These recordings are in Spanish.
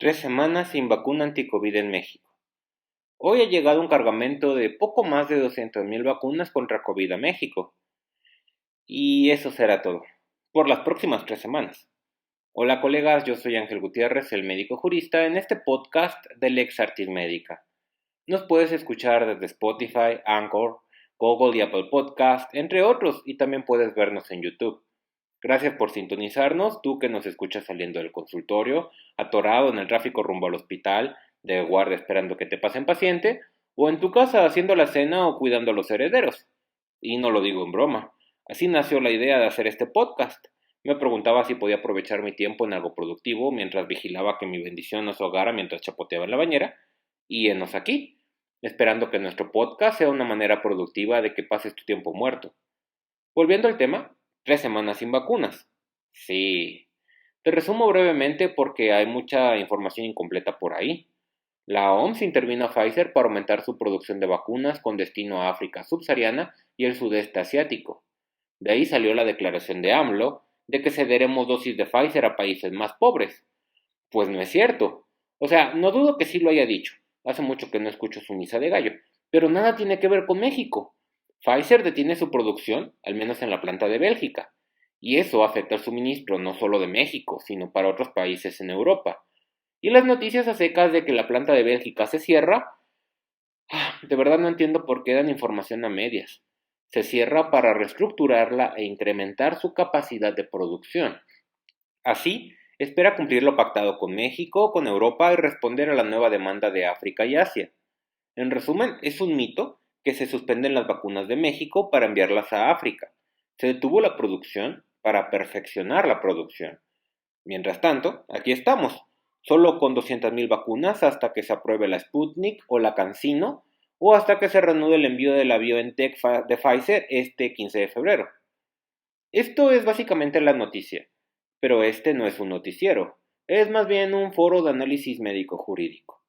3 semanas sin vacuna anticovid en México. Hoy ha llegado un cargamento de poco más de 200,000 vacunas contra COVID a México. Y eso será todo, por las próximas 3 semanas. Hola colegas, yo soy Ángel Gutiérrez, el médico jurista, en este podcast de Lex Artis Medica. Nos puedes escuchar desde Spotify, Anchor, Google y Apple Podcast, entre otros, y también puedes vernos en YouTube. Gracias por sintonizarnos, tú que nos escuchas saliendo del consultorio, atorado en el tráfico rumbo al hospital, de guardia esperando que te pasen paciente, o en tu casa haciendo la cena o cuidando a los herederos. Y no lo digo en broma, así nació la idea de hacer este podcast. Me preguntaba si podía aprovechar mi tiempo en algo productivo mientras vigilaba que mi bendición no se ahogara mientras chapoteaba en la bañera, y enos aquí, esperando que nuestro podcast sea una manera productiva de que pases tu tiempo muerto. Volviendo al tema, 3 semanas sin vacunas. Sí. Te resumo brevemente porque hay mucha información incompleta por ahí. La OMS intervino a Pfizer para aumentar su producción de vacunas con destino a África subsahariana y el sudeste asiático. De ahí salió la declaración de AMLO de que cederemos dosis de Pfizer a países más pobres. Pues no es cierto. O sea, no dudo que sí lo haya dicho. Hace mucho que no escucho su misa de gallo. Pero nada tiene que ver con México. Pfizer detiene su producción, al menos en la planta de Bélgica. Y eso afecta el suministro no solo de México, sino para otros países en Europa. Y las noticias a secas de que la planta de Bélgica se cierra, de verdad no entiendo por qué dan información a medias. Se cierra para reestructurarla e incrementar su capacidad de producción. Así, espera cumplir lo pactado con México, con Europa y responder a la nueva demanda de África y Asia. En resumen, es un mito que se suspenden las vacunas de México para enviarlas a África. Se detuvo la producción para perfeccionar la producción. Mientras tanto, aquí estamos, solo con 200,000 vacunas hasta que se apruebe la Sputnik o la CanSino o hasta que se reanude el envío de la BioNTech de Pfizer este 15 de febrero. Esto es básicamente la noticia, pero este no es un noticiero, es más bien un foro de análisis médico-jurídico.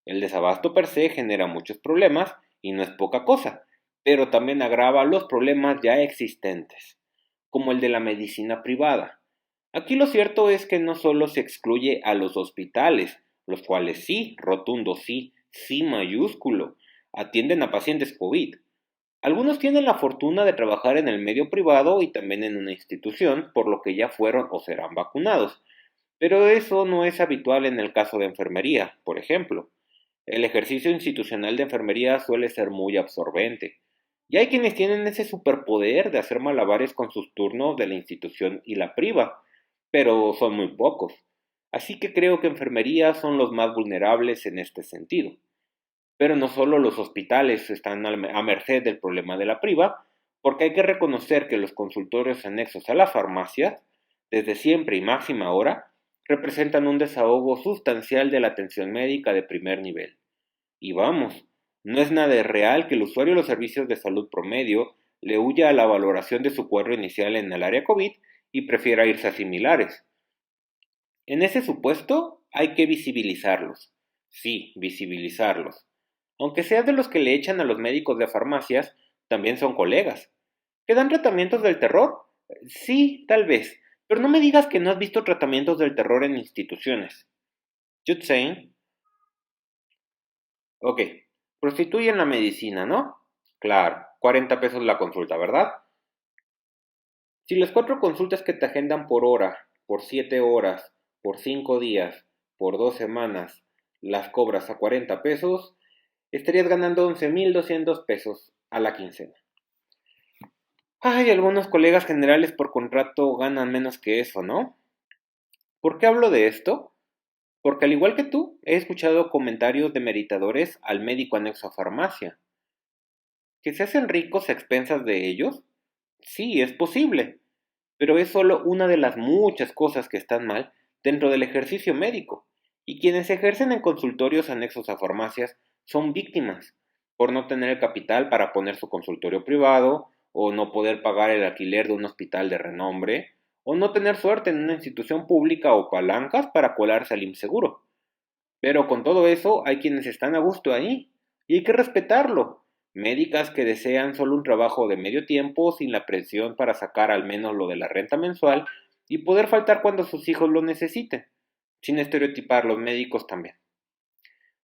El desabasto per se genera muchos problemas y no es poca cosa, pero también agrava los problemas ya existentes, como el de la medicina privada. Aquí lo cierto es que no solo se excluye a los hospitales, los cuales sí, rotundo sí, sí mayúsculo, atienden a pacientes COVID. Algunos tienen la fortuna de trabajar en el medio privado y también en una institución, por lo que ya fueron o serán vacunados. Pero eso no es habitual en el caso de enfermería, por ejemplo. El ejercicio institucional de enfermería suele ser muy absorbente, y hay quienes tienen ese superpoder de hacer malabares con sus turnos de la institución y la priva, pero son muy pocos. Así que creo que enfermería son los más vulnerables en este sentido. Pero no solo los hospitales están a merced del problema de la priva, porque hay que reconocer que los consultorios anexos a las farmacias, desde siempre y máxima hora, representan un desahogo sustancial de la atención médica de primer nivel. Y vamos, no es nada irreal que el usuario de los servicios de salud promedio le huya a la valoración de su cuadro inicial en el área COVID y prefiera irse a similares. En ese supuesto hay que visibilizarlos. Sí, visibilizarlos. Aunque seas de los que le echan a los médicos de farmacias, también son colegas. ¿Que dan tratamientos del terror? Sí, tal vez, pero no me digas que no has visto tratamientos del terror en instituciones. Just saying. Ok, prostituyen la medicina, ¿no? Claro, 40 pesos la consulta, ¿verdad? Si las 4 consultas que te agendan por hora, por 7 horas, por 5 días, por 2 semanas, las cobras a 40 pesos, estarías ganando 11,200 pesos a la quincena. Ay, algunos colegas generales por contrato ganan menos que eso, ¿no? ¿Por qué hablo de esto? Porque al igual que tú, he escuchado comentarios demeritadores al médico anexo a farmacia. ¿Que se hacen ricos a expensas de ellos? Sí, es posible, pero es solo una de las muchas cosas que están mal dentro del ejercicio médico, y quienes ejercen en consultorios anexos a farmacias son víctimas, por no tener el capital para poner su consultorio privado, o no poder pagar el alquiler de un hospital de renombre, o no tener suerte en una institución pública o palancas para colarse al inseguro. Pero con todo eso hay quienes están a gusto ahí, y hay que respetarlo. Médicas que desean solo un trabajo de medio tiempo sin la presión para sacar al menos lo de la renta mensual y poder faltar cuando sus hijos lo necesiten. sin estereotipar los médicos también.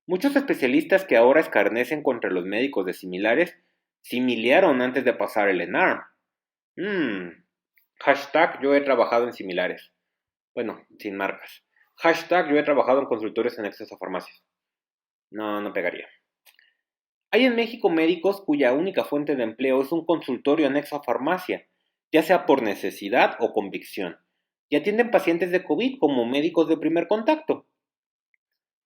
Muchos especialistas que ahora escarnecen contra los médicos de similares similiaron antes de pasar el ENARM. Hashtag yo he trabajado en similares. Bueno, sin marcas. Hashtag yo he trabajado en consultorios anexos a farmacias. No pegaría. Hay en México médicos cuya única fuente de empleo es un consultorio anexo a farmacia, ya sea por necesidad o convicción, y atienden pacientes de COVID como médicos de primer contacto.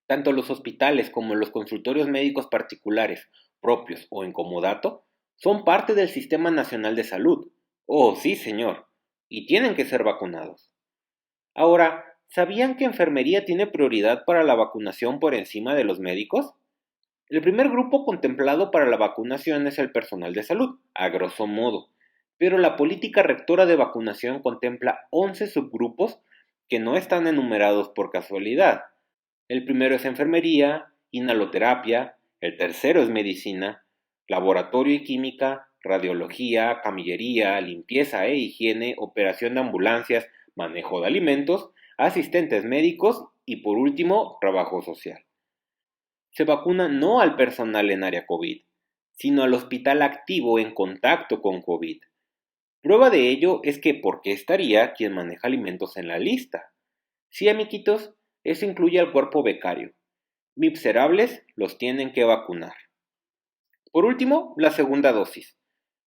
Tanto los hospitales como los consultorios médicos particulares, propios o en comodato, son parte del Sistema Nacional de Salud. Oh, sí, señor, y tienen que ser vacunados. Ahora, ¿sabían que enfermería tiene prioridad para la vacunación por encima de los médicos? El primer grupo contemplado para la vacunación es el personal de salud, a grosso modo, pero la política rectora de vacunación contempla 11 subgrupos que no están enumerados por casualidad. El primero es enfermería, inhaloterapia, el tercero es medicina, laboratorio y química, radiología, camillería, limpieza e higiene, operación de ambulancias, manejo de alimentos, asistentes médicos y por último, trabajo social. Se vacuna no al personal en área COVID, sino al hospital activo en contacto con COVID. Prueba de ello es que ¿por qué estaría quien maneja alimentos en la lista? Sí, amiguitos, eso incluye al cuerpo becario. Miserables los tienen que vacunar. Por último, la segunda dosis.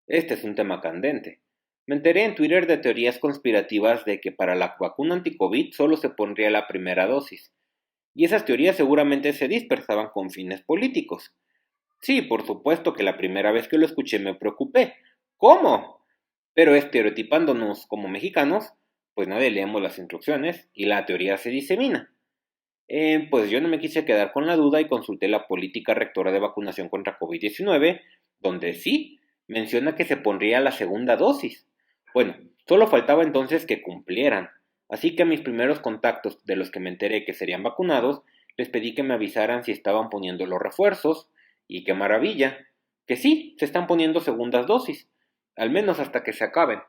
Este es un tema candente. Me enteré en Twitter de teorías conspirativas de que para la vacuna anti-COVID solo se pondría la primera dosis. Y esas teorías seguramente se dispersaban con fines políticos. Sí, por supuesto que la primera vez que lo escuché me preocupé. ¿Cómo? Pero estereotipándonos como mexicanos, pues nadie leemos las instrucciones y la teoría se disemina. Pues yo no me quise quedar con la duda y consulté la política rectora de vacunación contra COVID-19, donde sí menciona que se pondría la segunda dosis. Bueno, solo faltaba entonces que cumplieran. Así que a mis primeros contactos, de los que me enteré que serían vacunados, les pedí que me avisaran si estaban poniendo los refuerzos, y qué maravilla, que sí, se están poniendo segundas dosis, al menos hasta que se acaben.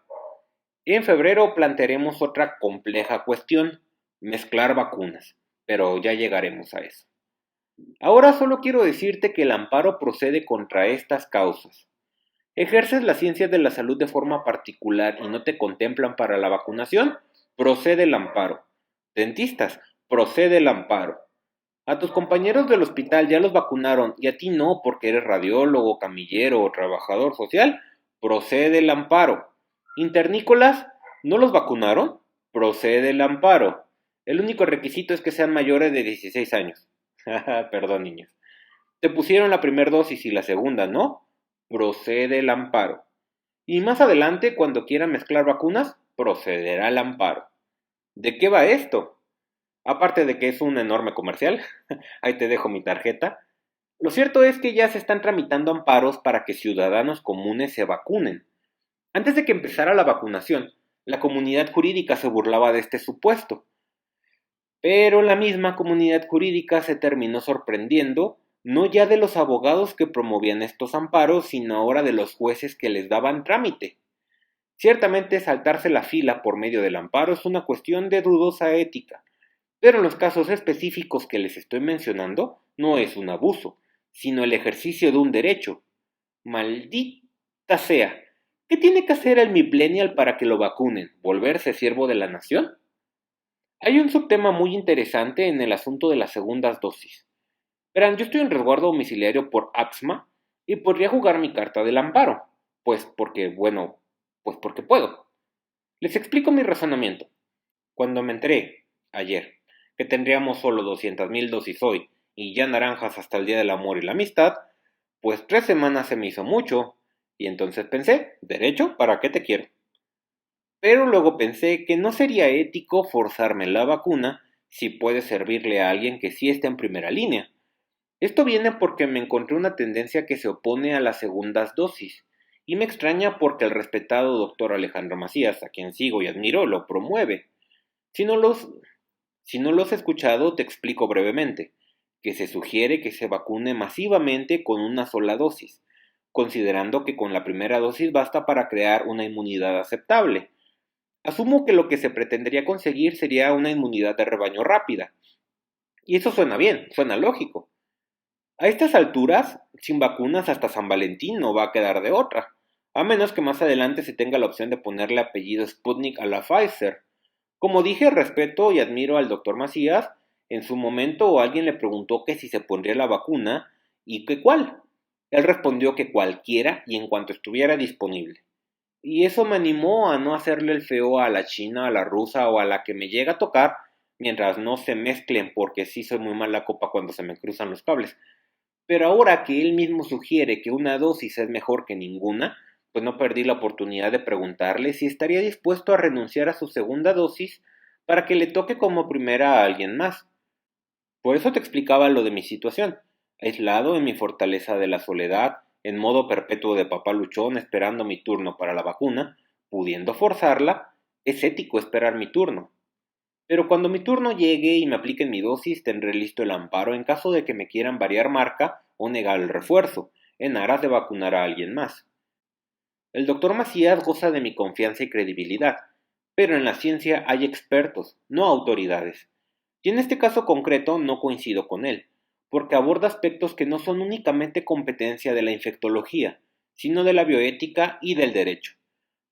En febrero plantearemos otra compleja cuestión, mezclar vacunas, pero ya llegaremos a eso. Ahora solo quiero decirte que el amparo procede contra estas causas. ¿Ejerces las ciencias de la salud de forma particular y no te contemplan para la vacunación? Procede el amparo. Dentistas, procede el amparo. A tus compañeros del hospital ya los vacunaron y a ti no porque eres radiólogo, camillero o trabajador social, procede el amparo. Internícolas, ¿no los vacunaron? Procede el amparo. El único requisito es que sean mayores de 16 años. Perdón, niños. Te pusieron la primera dosis y la segunda, ¿no? Procede el amparo. Y más adelante, cuando quieran mezclar vacunas, procederá el amparo. ¿De qué va esto? Aparte de que es un enorme comercial, ahí te dejo mi tarjeta. Lo cierto es que ya se están tramitando amparos para que ciudadanos comunes se vacunen. Antes de que empezara la vacunación, la comunidad jurídica se burlaba de este supuesto. Pero la misma comunidad jurídica se terminó sorprendiendo no ya de los abogados que promovían estos amparos, sino ahora de los jueces que les daban trámite. Ciertamente saltarse la fila por medio del amparo es una cuestión de dudosa ética, pero en los casos específicos que les estoy mencionando no es un abuso, sino el ejercicio de un derecho. Maldita sea, ¿qué tiene que hacer el millennial para que lo vacunen? ¿Volverse siervo de la nación? Hay un subtema muy interesante en el asunto de las segundas dosis. Verán, yo estoy en resguardo domiciliario por APSMA y podría jugar mi carta del amparo, pues porque puedo. Les explico mi razonamiento. Cuando me enteré, ayer, que tendríamos solo 200,000 dosis hoy y ya naranjas hasta el Día del Amor y la Amistad, pues 3 semanas se me hizo mucho, y entonces pensé, derecho, ¿para qué te quiero? Pero luego pensé que no sería ético forzarme la vacuna si puede servirle a alguien que sí está en primera línea. Esto viene porque me encontré una tendencia que se opone a las segundas dosis, y me extraña porque el respetado doctor Alejandro Macías, a quien sigo y admiro, lo promueve. Si no los has escuchado, te explico brevemente, que se sugiere que se vacune masivamente con una sola dosis, considerando que con la primera dosis basta para crear una inmunidad aceptable. Asumo que lo que se pretendería conseguir sería una inmunidad de rebaño rápida, Y eso suena bien, suena lógico. A estas alturas, sin vacunas hasta San Valentín no va a quedar de otra, a menos que más adelante se tenga la opción de ponerle apellido Sputnik a la Pfizer. Como dije, respeto y admiro al doctor Macías. En su momento alguien le preguntó que si se pondría la vacuna y que cuál. Él respondió que cualquiera y en cuanto estuviera disponible. Y eso me animó a no hacerle el feo a la china, a la rusa o a la que me llega a tocar, mientras no se mezclen, porque sí soy muy mala copa cuando se me cruzan los cables. Pero ahora que él mismo sugiere que una dosis es mejor que ninguna, pues no perdí la oportunidad de preguntarle si estaría dispuesto a renunciar a su segunda dosis para que le toque como primera a alguien más. Por eso te explicaba lo de mi situación, aislado en mi fortaleza de la soledad, en modo perpetuo de papá luchón esperando mi turno para la vacuna, pudiendo forzarla, es ético esperar mi turno. Pero cuando mi turno llegue y me apliquen mi dosis, tendré listo el amparo en caso de que me quieran variar marca o negar el refuerzo, en aras de vacunar a alguien más. El doctor Macías goza de mi confianza y credibilidad, pero en la ciencia hay expertos, no autoridades. Y en este caso concreto no coincido con él, porque aborda aspectos que no son únicamente competencia de la infectología, sino de la bioética y del derecho.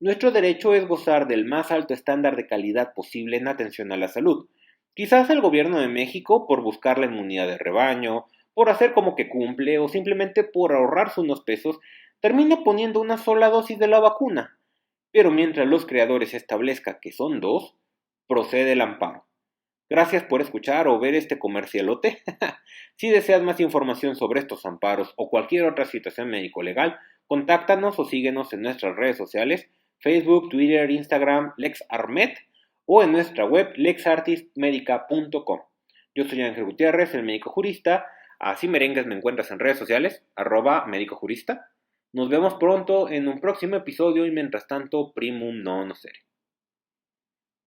Nuestro derecho es gozar del más alto estándar de calidad posible en atención a la salud. Quizás el gobierno de México, por buscar la inmunidad de rebaño, por hacer como que cumple o simplemente por ahorrarse unos pesos, termine poniendo una sola dosis de la vacuna. Pero mientras los creadores establezcan que son dos, procede el amparo. Gracias por escuchar o ver este comercialote. Si deseas más información sobre estos amparos o cualquier otra situación médico-legal, contáctanos o síguenos en nuestras redes sociales, Facebook, Twitter, Instagram, LexArmet o en nuestra web lexartistmedica.com. Yo soy Ángel Gutiérrez, el médico jurista. Así merengues me encuentras en redes sociales, @médicojurista. Nos vemos pronto en un próximo episodio y mientras tanto, primum non nocere.